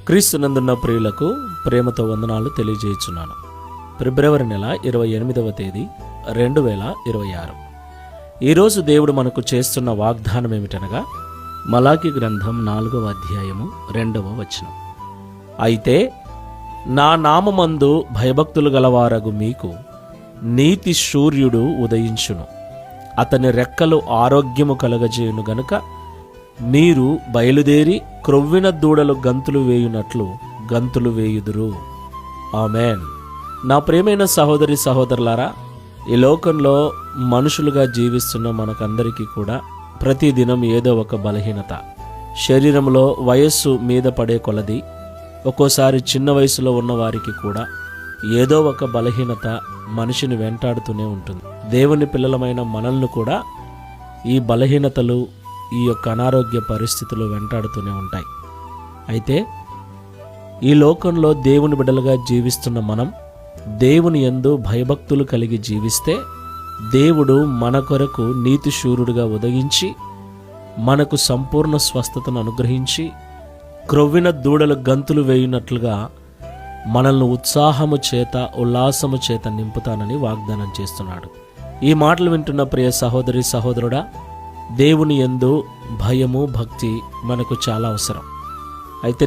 క్రీస్తునందున్న ప్రియులకు ప్రేమతో వందనాలు తెలియజేయుచున్నాను. ఫిబ్రవరి నెల 28వ తేదీ 2026. ఈరోజు దేవుడు మనకు చేస్తున్న వాగ్దానం ఏమిటనగా మలాకి గ్రంథం 4వ అధ్యాయము 2వ వచనం. అయితే నా నామమందు భయభక్తులు గలవారగు మీకు నీతి సూర్యుడు ఉదయించును, అతని రెక్కలు ఆరోగ్యము కలగజేయును గనుక మీరు బయలుదేరి క్రొవ్విన దూడలు గంతులు వేయునట్లు గంతులు వేయుదురు. ఆమేన్. నా ప్రియమైన సహోదరి సహోదరులారా, ఈ లోకంలో మనుషులుగా జీవిస్తున్న మనకందరికీ కూడా ప్రతిదినం ఏదో ఒక బలహీనత, శరీరంలో వయస్సు మీద పడే కొలది, ఒక్కోసారి చిన్న వయసులో ఉన్న వారికి కూడా ఏదో ఒక బలహీనత మనిషిని వెంటాడుతూనే ఉంటుంది. దేవుని పిల్లలమైన మనల్ని కూడా ఈ బలహీనతలు, ఈ యొక్క అనారోగ్య పరిస్థితులు వెంటాడుతూనే ఉంటాయి. అయితే ఈ లోకంలో దేవుని బిడ్డలుగా జీవిస్తున్న మనం దేవుని యందు భయభక్తులు కలిగి జీవిస్తే దేవుడు మన కొరకు నీతి శూరుడుగా ఉదయించి మనకు సంపూర్ణ స్వస్థతను అనుగ్రహించి క్రొవ్విన దూడలు గంతులు వేయునట్లుగా మనల్ని ఉత్సాహము చేత ఉల్లాసము చేత నింపుతానని వాగ్దానం చేస్తున్నాడు. ఈ మాటలు వింటున్న ప్రియ సహోదరి సహోదరుడా, దేవుని యందు భయము భక్తి మనకు చాలా అవసరం. అయితే